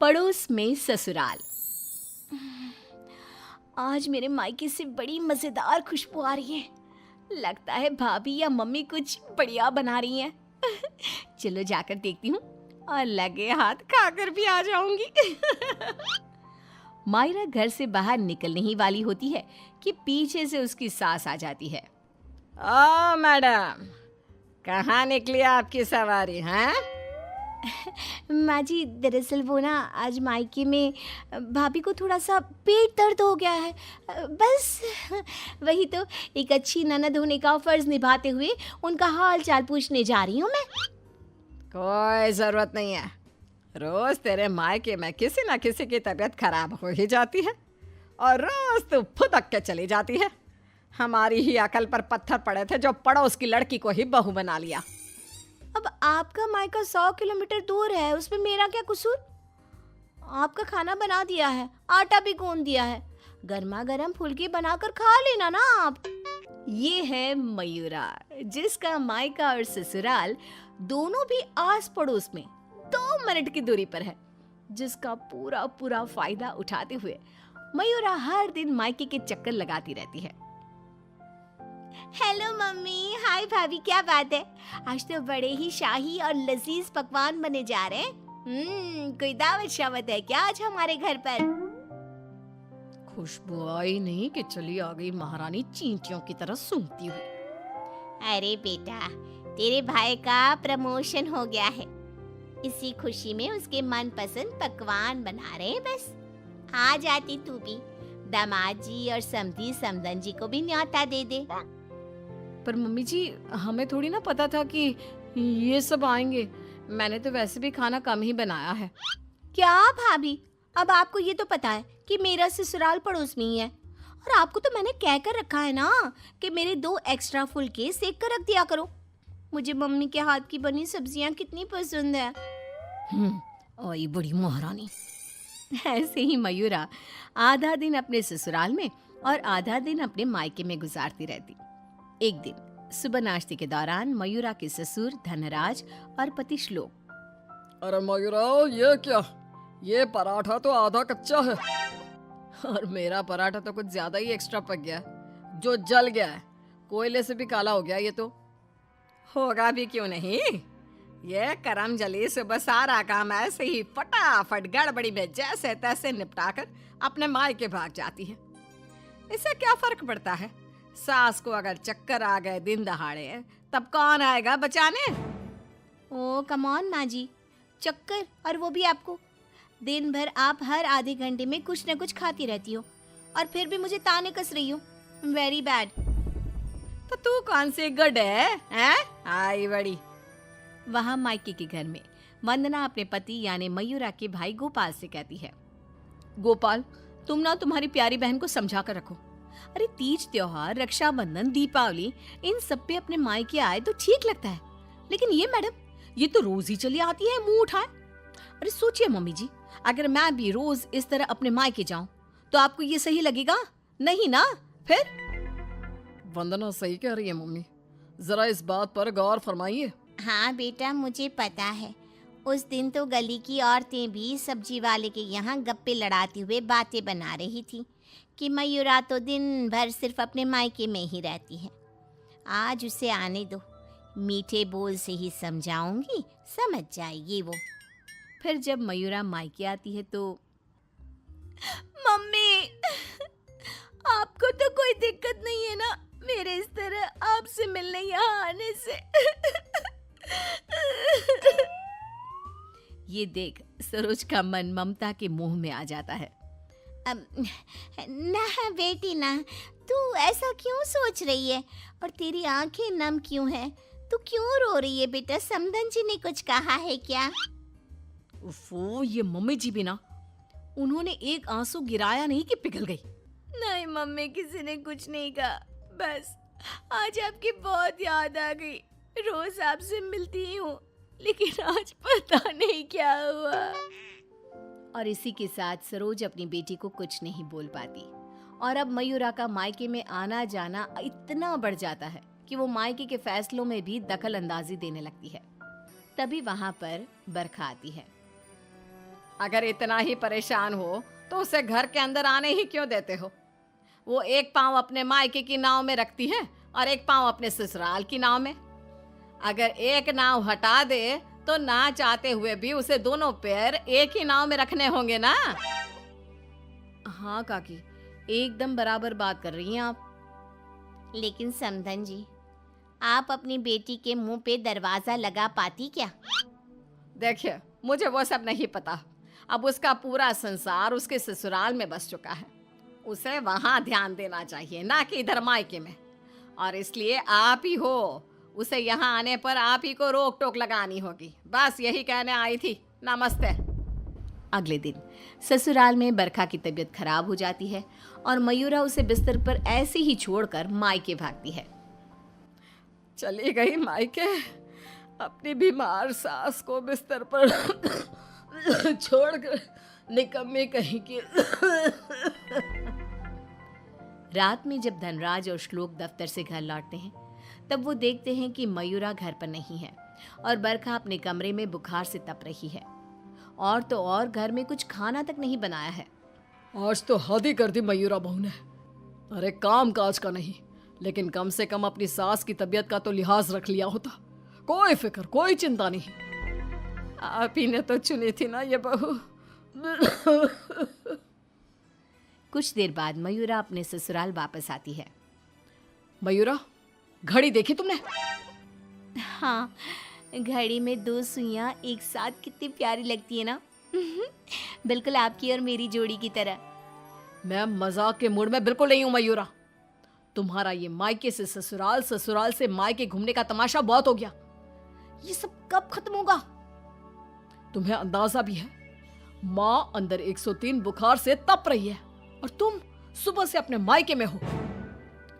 पड़ोस में ससुराल। आज मेरे मायके से बड़ी मजेदार खुशबू आ रही है। लगता है भाभी या मम्मी कुछ बढ़िया बना रही हैं। चलो जाकर देखती हूँ और लगे हाथ खाकर भी आ जाऊंगी। मायरा घर से बाहर निकलने ही वाली होती है कि पीछे से उसकी सास आ जाती है। ओ मैडम, कहाँ निकली आपकी सवारी हैं? माँ जी, दरअसल वो ना आज मायके में भाभी को थोड़ा सा पेट दर्द हो गया है। बस वही तो एक अच्छी ननद होने का फर्ज निभाते हुए उनका हाल चाल पूछने जा रही हूँ मैं। कोई ज़रूरत नहीं है। रोज़ तेरे मायके में किसी न किसी की तबीयत खराब हो ही जाती है और रोज़ तू फुदक के चली जाती है। हमारी ही अकल पर पत्थर पड़े थे जो पड़ोस की लड़की को ही बहू बना लिया। अब आपका मायका 100 किलोमीटर दूर है, उसमें मेरा क्या कसूर? आपका खाना बना दिया है, आटा भी गूंद दिया है, गर्मा गर्म फुल्की बनाकर खा लेना ना आप। ये है मयूरा, जिसका मायका और ससुराल दोनों भी आस पड़ोस में 2 मिनट की दूरी पर है, जिसका पूरा पूरा फायदा उठाते हुए मयूरा हर दिन मायके के चक्कर लगाती रहती है। हेलो मम्मी, हाय भाभी, क्या बात है? आज तो बड़े ही शाही और लजीज पकवान बने जा रहे हैं। कोई दावत शावत है क्या आज हमारे घर पर? खुशबू आई नहीं कि चली आ गई महारानी चींटियों की तरह सूंघती हुई। अरे बेटा, तेरे भाई का प्रमोशन हो गया है, इसी खुशी में उसके मनपसंद पकवान बना रहे हैं। बस आ जाती तू भी, दामाद जी और समधी समदन जी को भी न्योता दे दे। पर मम्मी जी, हमें थोड़ी ना पता था कि ये सब आएंगे। मैंने तो वैसे भी खाना कम ही बनाया है। क्या भाभी, अब आपको ये तो पता है कि मेरा ससुराल पड़ोस में ही है, और आपको तो मैंने कह कर रखा है ना कि मेरे 2 एक्स्ट्रा फुलके सेक कर रख दिया करो। मुझे मम्मी के हाथ की बनी सब्जियां कितनी पसंद है। आई बड़ी महारानी। ऐसे ही मयूरा आधा दिन अपने ससुराल में और आधा दिन अपने मायके में गुजारती रहती। एक दिन सुबह नाश्ते के दौरान मयूरा के ससुर धनराज और पति श्लोक। अरे मयूरा, ये क्या? ये पराठा तो आधा कच्चा है और मेरा पराठा तो कुछ ज्यादा ही एक्स्ट्रा पक गया है, जो जल गया है। कोयले से भी काला हो गया। ये तो होगा भी क्यों नहीं। ये करम जली सुबह सारा काम ऐसे ही फटाफट गड़बड़ी में जैसे तैसे निपटाकर अपने मायके भाग जाती है। इससे क्या फर्क पड़ता है? सास को अगर चक्कर आ गए दिन दहाड़े, तब कौन आएगा बचाने? ओ कम ऑन माँ जी, चक्कर, और वो भी आपको? दिन भर आप हर आधे घंटे में कुछ न कुछ खाती रहती हो और फिर भी मुझे ताने कस रही हो। Very bad. तो तू कौन सी गुड है, हैं? आई बड़ी। वहाँ मायके के घर में वंदना अपने पति यानी मयूरा के भाई गोपाल से कहती है, गोपाल, तुम ना तुम्हारी प्यारी बहन को समझा कर रखो। अरे तीज त्योहार, रक्षाबंधन, दीपावली, इन सब पे अपने मायके आए तो ठीक लगता है, लेकिन ये मैडम, ये तो रोज ही चली आती है मुंह उठाए। अरे सोचिए मम्मी जी, अगर मैं भी रोज इस तरह अपने मायके जाऊं तो आपको ये सही लगेगा? नहीं ना? फिर वंदना सही कह रही है मम्मी, जरा इस बात पर गौर फरमाइए। हाँ बेटा, मुझे पता है। उस दिन तो गली की औरतें भी सब्जी वाले के यहाँ गप्पे लड़ाते हुए बातें बना रही थी कि मयूरा तो दिन भर सिर्फ अपने मायके में ही रहती है। आज उसे आने दो, मीठे बोल से ही समझाऊंगी, समझ जाएगी वो। फिर जब मयूरा मायके आती है तो, मम्मी, आपको तो कोई दिक्कत नहीं है ना मेरे इस तरह आपसे मिलने यहाँ आने से? ये देख सरोज का मन ममता के मुंह में आ जाता है। ना बेटी ना, तू ऐसा क्यों सोच रही है और तेरी आंखें नम क्यों है? तू क्यों रो रही है बेटा? समदन जी ने कुछ कहा है क्या? उफ़ो, ये मम्मी जी भी ना, उन्होंने एक आंसू गिराया नहीं कि पिघल गई। नहीं मम्मी, किसी ने कुछ नहीं कहा, बस आज आपकी बहुत याद आ गई। रोज आपसे मिलती ही हूँ, लेकिन आज पता नहीं क्या हुआ। और इसी के साथ सरोज अपनी बेटी को कुछ नहीं बोल पाती और अब मयूरा का मायके में आना जाना इतना बढ़ जाता है कि वो मायके के फैसलों में भी दखल अंदाजी देने लगती है। तभी वहां पर बरखा आती है। अगर इतना ही परेशान हो तो उसे घर के अंदर आने ही क्यों देते हो? वो एक पाँव अपने मायके की नाव में रखती है और एक पाँव अपने ससुराल की नाव में। अगर एक नाव हटा दे तो ना चाहते हुए भी उसे दोनों पैर एक ही नाव में रखने होंगे ना। हाँ काकी, एकदम बराबर बात कर रही हैं आप। लेकिन समधन जी, आप अपनी बेटी के मुंह पे दरवाजा लगा पाती क्या? देखिए, मुझे वो सब नहीं पता। अब उसका पूरा संसार उसके ससुराल में बस चुका है। उसे वहां ध्यान देना चाहिए, ना कि इधर मायके में। और इसलिए आप ही हो, उसे यहाँ आने पर आप ही को रोक टोक लगानी होगी। बस यही कहने आई थी। नमस्ते। अगले दिन ससुराल में बरखा की तबीयत खराब हो जाती है और मयूरा उसे बिस्तर पर ऐसे ही छोड़कर मायके भागती है। चली गई मायके, अपनी बीमार सास को बिस्तर पर छोड़कर, निकम्मी कहीं की। रात में जब धनराज और श्लोक दफ्तर से घर लौटते हैं तब वो देखते हैं कि मयूरा घर पर नहीं है और बरखा अपने कमरे में बुखार से तप रही है। और तो और घर में कुछ खाना तक नहीं बनाया है। आज तो हद ही कर दी मयूरा बहू ने। अरे काम काज का नहीं, लेकिन कम से कम अपनी सास की तबीयत का तो लिहाज रख लिया होता। कोई फिक्र, कोई चिंता नहीं। आप ही ने तो चुनी थी ना ये बहू। कुछ देर बाद मयूरा अपने ससुराल वापस आती है। मयूरा, घड़ी देखी तुमने? हाँ, घड़ी में 2 सुइयां एक साथ कितनी प्यारी लगती है ना। बिल्कुल आपकी और मेरी जोड़ी की तरह। मैं मजाक के मूड में बिल्कुल नहीं हूं मयूरा। तुम्हारा ये मायके से ससुराल, ससुराल से मायके घूमने का तमाशा बहुत हो गया। ये सब कब खत्म होगा? तुम्हें अंदाजा भी है, माँ अंदर 103 बुखार से तप रही है और तुम सुबह से अपने मायके में हो।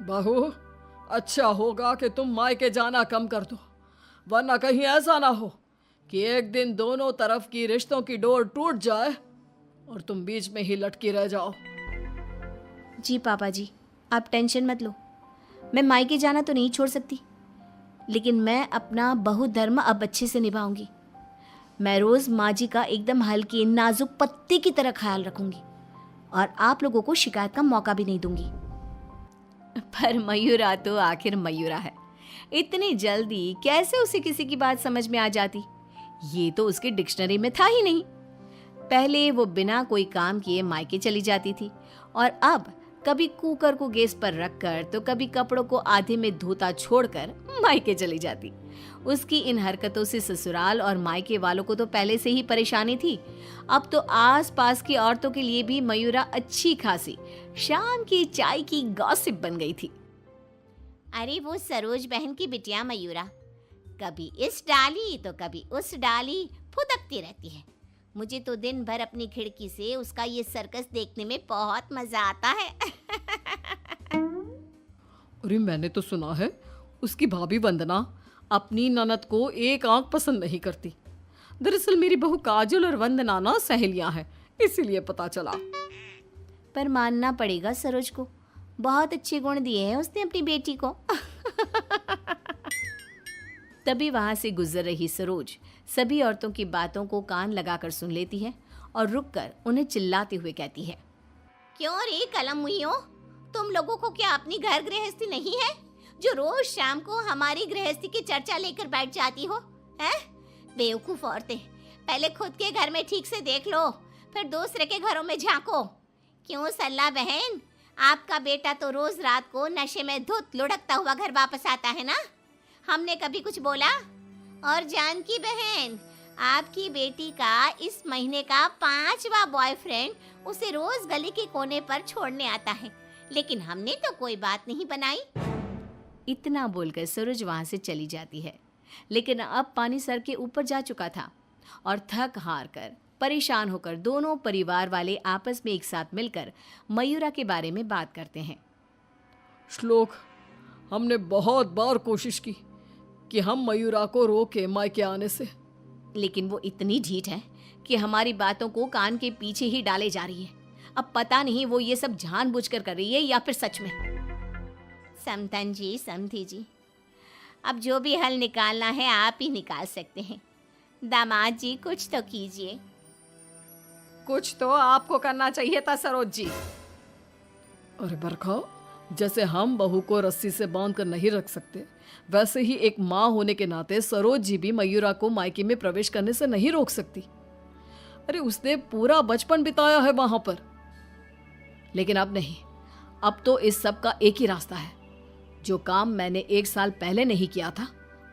बहू, अच्छा होगा कि तुम मायके जाना कम कर दो, वरना कहीं ऐसा ना हो कि एक दिन दोनों तरफ की रिश्तों की डोर टूट जाए और तुम बीच में ही लटकी रह जाओ। जी पापा जी, आप टेंशन मत लो। मैं मायके जाना तो नहीं छोड़ सकती, लेकिन मैं अपना बहु धर्म अब अच्छे से निभाऊंगी। मैं रोज माँ जी का एकदम हल्की नाजुक पत्ते की तरह ख्याल रखूंगी और आप लोगों को शिकायत का मौका भी नहीं दूंगी। पर मयूरा तो आखिर मयूरा है, इतनी जल्दी कैसे उसे किसी की बात समझ में आ जाती? ये तो उसकी डिक्शनरी में था ही नहीं। पहले वो बिना कोई काम किए मायके चली जाती थी और अब कभी कुकर को गैस पर रखकर तो कभी कपड़ों को आधे में धोता छोड़कर मायके चली जाती। उसकी इन हरकतों से ससुराल और मायके वालों को तो पहले से ही परेशानी थी। अब तो आस-पास की औरतों के लिए भी मयूरा अच्छी खासी शाम की चाय की गॉसिप बन गई थी। अरे वो सरोज बहन की बिटिया मयूरा, कभी इस डाली तो कभी उस डाली फुदकती रहती है। मुझे तो दिन भर अपनी खिड़की से उसका ये सर्कस देखने में बहुत मजा आता है। अरे मैंने तो सुना है उसकी भाभी वंदना अपनी ननद को एक आंख पसंद नहीं करती। दरअसल मेरी बहू काजल और वंदना ना सहेलियां हैं, इसीलिए पता चला। पर मानना पड़ेगा सरोज को, बहुत अच्छे गुण दिए हैं उसने अपनी बेटी को। तभी वहां से गुजर रही सरोज सभी औरतों की बातों को कान लगाकर सुन लेती है और रुककर उन्हें चिल्लाते हुए कहती है, क्यों रे कलम हुईओ, तुम लोगों को क्या अपनी घर गृहस्थी नहीं है जो रोज शाम को हमारी गृहस्थी की चर्चा लेकर बैठ जाती हो? हैं? बेवकूफ औरतें, पहले खुद के घर में ठीक से देख लो, फिर दूसरे के घरों में झांको। क्यों सल्ला बहन, आपका बेटा तो रोज रात को नशे में धुत लुढ़कता हुआ घर वापस आता है ना? हमने कभी कुछ बोला? और जानकी बहन, आपकी बेटी का इस महीने का 5वां बॉयफ्रेंड उसे रोज गली के कोने पर छोड़ने आता है, लेकिन हमने तो कोई बात नहीं बनाई। इतना बोलकर सरोज वहां से चली जाती है, लेकिन अब पानी सर के ऊपर जा चुका था और थक हार कर परेशान होकर दोनों परिवार वाले आपस में एक साथ मिलकर मयूरा के बारे में बात करते हैं। श्लोक, हमने बहुत बार कोशिश की कि हम मयूरा को रोके मायके आने से, लेकिन वो इतनी ढीठ है कि हमारी बातों को कान के पीछे ही डाले जा रही है। अब पता नहीं वो ये सब जानबूझकर कर रही है या फिर सच में। समधन जी, समधी जी, अब जो भी हल निकालना है आप ही निकाल सकते हैं। दामाद जी कुछ तो कीजिए। कुछ तो आपको करना चाहिए था सरोज जी। अरे बरखा, जैसे हम बहू को रस्सी से बांध कर नहीं रख सकते, वैसे ही एक माँ होने के नाते सरोज जी भी मयूरा को मायके में प्रवेश करने से नहीं रोक सकती। अरे उसने पूरा बचपन बिताया है वहां पर। लेकिन अब नहीं, अब तो इस सब का एक ही रास्ता है। जो काम मैंने 1 साल पहले नहीं किया था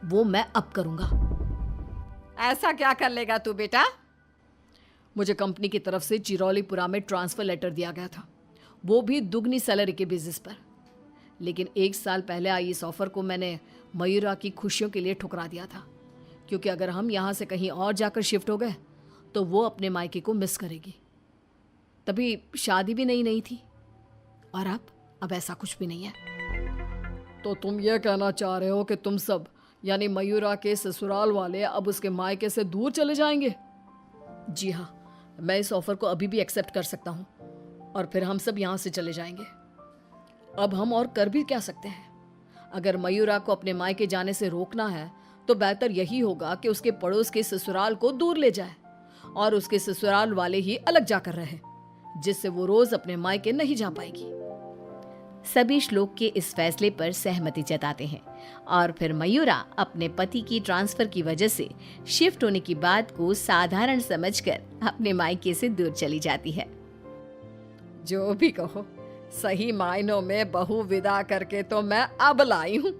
वो मैं अब करूंगा। ऐसा क्या कर लेगा तू बेटा? मुझे कंपनी की तरफ से चिरौलीपुरा में ट्रांसफर लेटर दिया गया था, वो भी दुगनी सैलरी के बेसिस पर। लेकिन 1 साल पहले आई इस ऑफर को मैंने मयूरा की खुशियों के लिए ठुकरा दिया था, क्योंकि अगर हम यहाँ से कहीं और जाकर शिफ्ट हो गए तो वो अपने मायके को मिस करेगी। तभी शादी भी नहीं थी, और अब ऐसा कुछ भी नहीं है। तो तुम ये कहना चाह रहे हो कि तुम सब यानी मयूरा के ससुराल वाले अब उसके मायके से दूर चले जाएंगे? जी हाँ, मैं इस ऑफर को अभी भी एक्सेप्ट कर सकता हूँ और फिर हम सब यहाँ से चले जाएंगे। अब हम और कर भी क्या सकते हैं? अगर मयूरा को अपने मायके जाने से रोकना है तो बेहतर यही होगा कि उसके पड़ोस के ससुराल को दूर ले जाए और उसके ससुराल वाले ही अलग जाकर रहे, जिससे वो रोज अपने मायके नहीं जा पाएगी। सभी श्लोक के इस फैसले पर सहमति जताते हैं और फिर मयूरा अपने पति की ट्रांसफर की वजह से शिफ्ट होने की बात को साधारण समझकर अपने मायके से दूर चली जाती है। जो भी कहो, सही मायनों में बहू विदा करके तो मैं अब लाई हूँ।